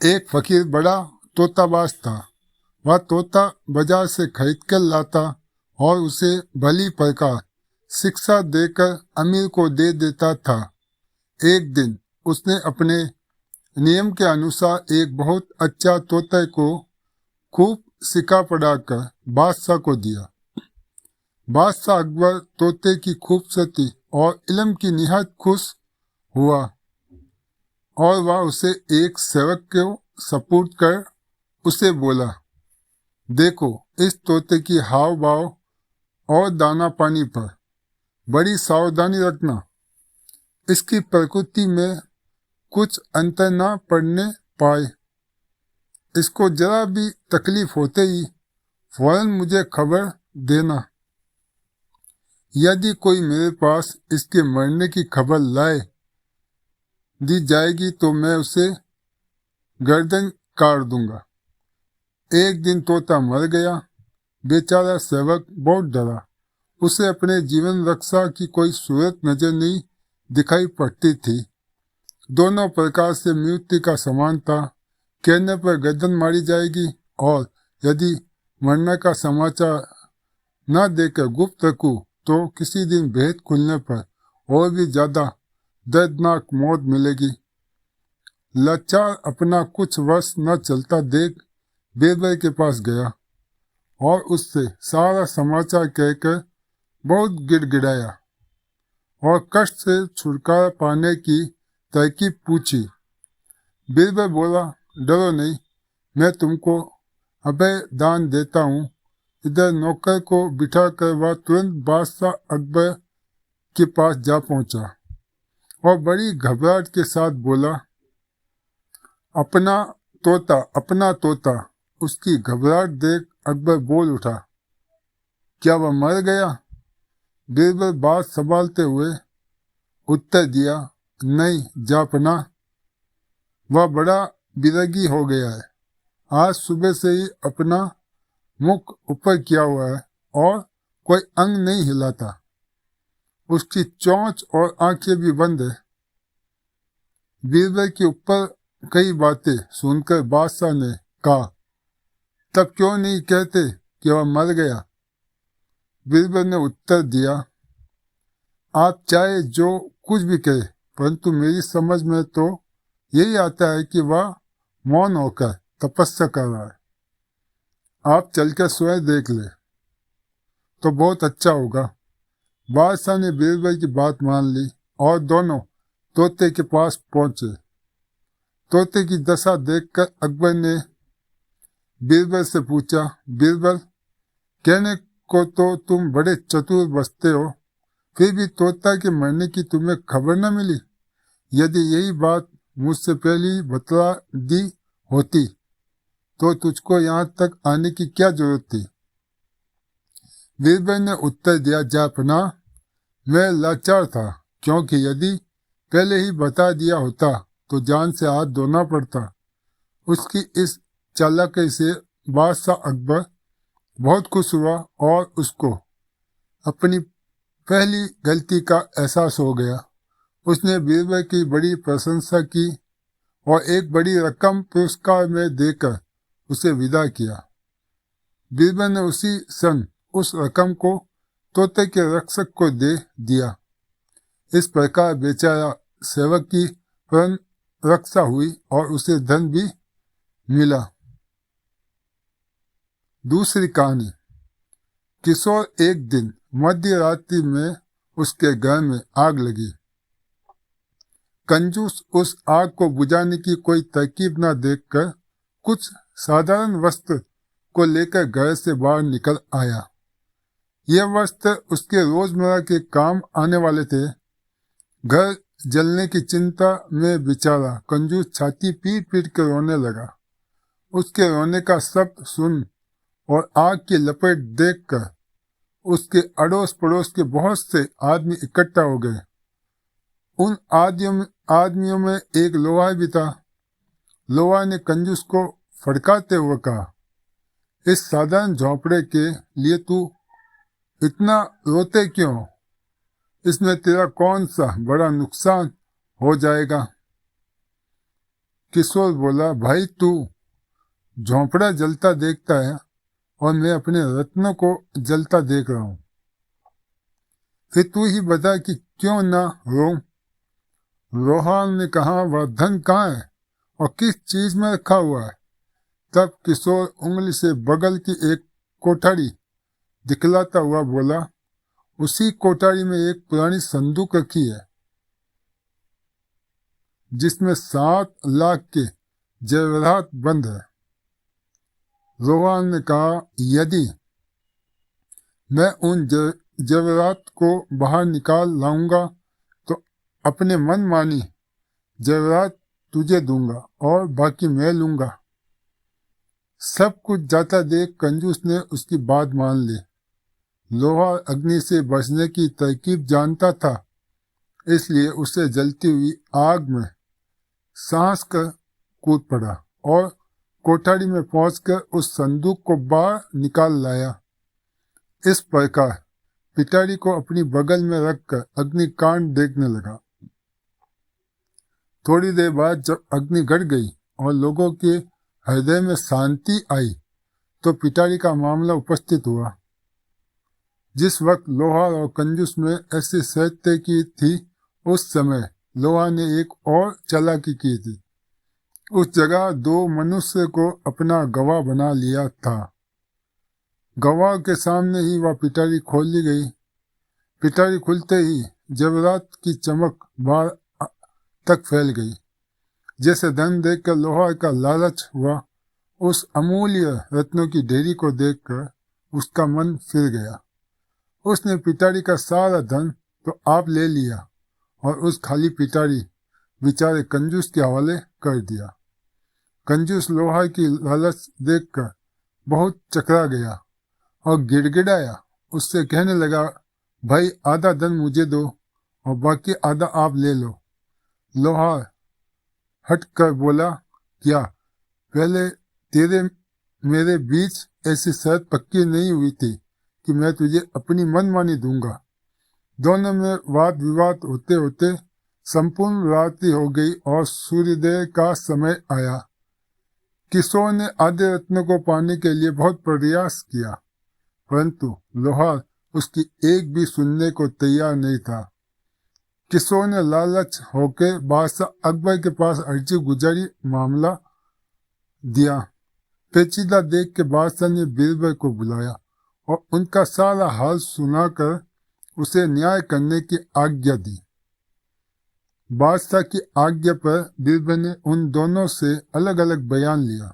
एक फकीर बड़ा तोताबाज था। वह तोता बाजार से खरीद कर लाता और उसे भली प्रकार शिक्षा देकर अमीर को दे देता था। एक दिन उसने अपने नियम के अनुसार एक बहुत अच्छा तोते को खूब सिखा पढ़ाकर बादशाह को दिया। बादशाह अकबर तोते की खूबसूरती और इल्म की निहायत खुश हुआ और वह उसे एक सेवक को सपुर्द कर उसे बोला, देखो, इस तोते की हाव भाव और दाना पानी पर बड़ी सावधानी रखना। इसकी प्रकृति में कुछ अंतर न पड़ने पाए। इसको जरा भी तकलीफ होते ही फौरन मुझे खबर देना। यदि कोई मेरे पास इसके मरने की खबर लाए दी जाएगी तो मैं उसे गर्दन काट दूंगा। एक दिन तोता मर गया। बेचारा सेवक बहुत डरा। उसे अपने जीवन रक्षा की कोई सूरत नजर नहीं दिखाई पड़ती थी। दोनों प्रकार से मृत्यु का समान था। कहने पर गर्दन मारी जाएगी और यदि मरने का समाचार न देकर गुप्त रखूं तो किसी दिन भेद खुलने पर और भी ज्यादा दर्दनाक मौत मिलेगी। लाचार अपना कुछ वर्ष न चलता देख बीरबल के पास गया और उससे सारा समाचार कहकर बहुत गिड़गिड़ाया और कष्ट से छुटकारा पाने की तरकीब पूछी। बीरबल बोला, डरो नहीं, मैं तुमको अभय दान देता हूँ। इधर नौकर को बिठाकर वह तुरंत बादशाह अकबर के पास जा पहुंचा और बड़ी घबराहट के साथ बोला, अपना तोता। उसकी घबराहट देख अकबर बोल उठा, क्या वह मर गया? बीरबल बात संभालते हुए उत्तर दिया, नहीं जापना, वह बड़ा बिरगी हो गया है। आज सुबह से ही अपना मुख ऊपर किया हुआ है और कोई अंग नहीं हिलाता। उसकी चोंच और आंखें भी बंद है। बीरबल के ऊपर कई बातें सुनकर बादशाह ने कहा, तब क्यों नहीं कहते कि वह मर गया? बीरबल ने उत्तर दिया, आप चाहे जो कुछ भी कहे, परंतु मेरी समझ में तो यही आता है कि वह मौन होकर तपस्या कर रहा है। आप चलकर स्वयं देख ले तो बहुत अच्छा होगा। बादशाह ने बीरबल की बात मान ली और दोनों तोते के पास पहुंचे। तोते की दशा देखकर अकबर ने बीरबल से पूछा, बीरबल, कहने को तो तुम बड़े चतुर बसते हो, फिर भी तोता के मरने की तुम्हें खबर न मिली। यदि यही बात मुझसे पहले बतला दी होती तो तुझको यहाँ तक आने की क्या जरूरत थी? बीरबल ने उत्तर दिया, जापना, मैं लाचार था, क्योंकि यदि पहले ही बता दिया होता तो जान से हाथ धोना पड़ता। उसकी इस चालाकी से बादशाह अकबर बहुत खुश हुआ और उसको अपनी पहली गलती का एहसास हो गया। उसने बीरबल की बड़ी प्रशंसा की और एक बड़ी रकम पुरस्कार में देकर उसे विदा किया। बीरबल ने उसी सन उस रकम को तोते के रक्षक को दे दिया। इस प्रकार बेचारा सेवक की प्राण रक्षा हुई और उसे धन भी मिला। दूसरी कहानी। किशोर एक दिन मध्य रात्रि में उसके घर में आग लगी। कंजूस उस आग को बुझाने की कोई तरकीब न देखकर कुछ साधारण वस्त्र को लेकर घर से बाहर निकल आया। यह वस्त्र उसके रोजमर्रा के काम आने वाले थे। घर जलने की चिंता में बेचारा कंजूस छाती पीट पीट कर रोने लगा। उसके रोने का शब्द सुन और आग की लपेट देखकर उसके अड़ोस पड़ोस के बहुत से आदमी इकट्ठा हो गए। उन आदमियों में एक लोहा भी था। लोहा ने कंजूस को फड़काते हुए कहा, इस साधारण झोंपड़े के लिए तू इतना रोते क्यों? इसमें तेरा कौन सा बड़ा नुकसान हो जाएगा? किशोर बोला, भाई तू झोंपड़ा जलता देखता है और मैं अपने रत्नों को जलता देख रहा हूं। फिर तू ही बता कि क्यों ना रो। लोहार ने कहा, वह धन कहाँ है और किस चीज में रखा हुआ है? तब किशोर उंगली से बगल की एक कोठरी दिखलाता हुआ बोला, उसी कोठरी में एक पुरानी संदूक रखी है जिसमें 7 लाख के जेवरात बंद है। रोहान ने कहा, यदि मैं उन जेवरात को बाहर निकाल लाऊंगा तो अपने मन मानी जेवरात तुझे दूंगा और बाकी मैं लूंगा। सब कुछ जाता देख कंजूस ने उसकी बात मान ली। लोहा अग्नि से बचने की तरकीब जानता था, इसलिए उसे जलती हुई आग में सांस कर कूद पड़ा और कोठरी में पहुंचकर उस संदूक को बाहर निकाल लाया। इस प्रकार पिटारी को अपनी बगल में रखकर अग्निकांड देखने लगा। थोड़ी देर बाद जब अग्नि घट गई और लोगों के हृदय में शांति आई तो पिटारी का मामला उपस्थित हुआ। जिस वक्त लोहार और कंजूस में ऐसी सत्य की थी, उस समय लोहा ने एक और चालाकी की थी। उस जगह 2 मनुष्य को अपना गवाह बना लिया था। गवाह के सामने ही वह पिटारी खोल ली गई। पिटारी खुलते ही जेवरात की चमक बाहर तक फैल गई। जैसे धन देखकर लोहार का लालच हुआ, उस अमूल्य रत्नों की ढेरी को देखकर उसका मन फिर गया। उसने पिटारी का सारा धन तो आप ले लिया और उस खाली पिटारी बेचारे कंजूस के हवाले कर दिया। कंजूस लोहा की लालच देखकर बहुत चकरा गया और गिड़गिड़ाया। उससे कहने लगा, भाई आधा धन मुझे दो और बाकी आधा आप ले लो। लोहार हट कर बोला, क्या पहले तेरे मेरे बीच ऐसी शर्त पक्की नहीं हुई थी कि मैं तुझे अपनी मनमानी दूंगा? दोनों में वाद विवाद होते होते संपूर्ण रात्रि हो गई और सूर्योदय का समय आया। किशोर ने आधे रत्न को पाने के लिए बहुत प्रयास किया, परंतु लोहार उसकी एक भी सुनने को तैयार नहीं था। किशोर ने लालच होकर बादशाह अकबर के पास अर्जी गुजारी, मामला दिया। पेचीदा देख के बादशाह ने बीरबल को बुलाया और उनका सारा हाल सुनाकर उसे न्याय करने की आज्ञा दी। बादशाह की आज्ञा पर बीरबल ने उन दोनों से अलग अलग बयान लिया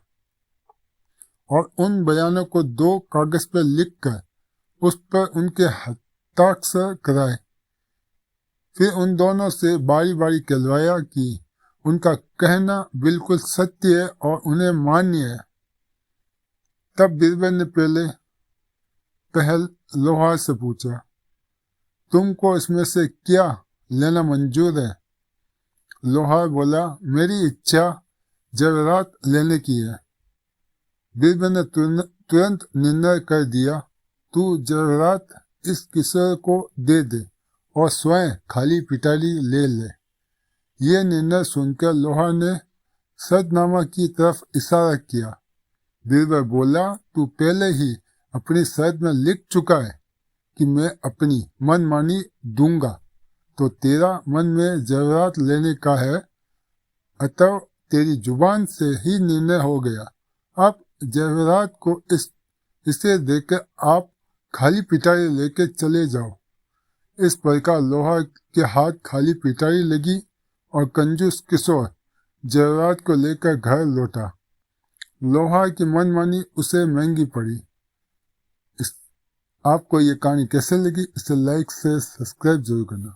और उन बयानों को 2 कागज पर लिखकर उस पर उनके हस्ताक्षर कराए। फिर उन दोनों से बारी बारी कहलवाया कि उनका कहना बिल्कुल सत्य है और उन्हें मान्य है। तब बीरबल ने पहल लोहार से पूछा, तुमको इसमें से क्या लेना मंजूर है? लोहार बोला, मेरी इच्छा जेवरात लेने की है। बीरबल ने तुरंत निर्णय कर दिया, तू जेवरात इस किशोर को दे दे और स्वयं खाली पिटारी ले ले। ये निर्णय सुनकर लोहार ने सदनामा की तरफ इशारा किया। बीरबल बोला, तू पहले ही अपनी शर्त में लिख चुका है कि मैं अपनी मनमानी दूंगा, तो तेरा मन में जेवरात लेने का है, अतः तेरी जुबान से ही निर्णय हो गया। अब जेवरात को इसे देकर आप खाली पिटारी लेके चले जाओ। इस प्रकार लोहार के हाथ खाली पिटारी लगी और कंजूस किशोर जेवरात को लेकर घर लौटा। लोहार की मनमानी उसे महंगी पड़ी। आपको ये कहानी कैसे लगी? इसे लाइक से सब्सक्राइब जरूर करना।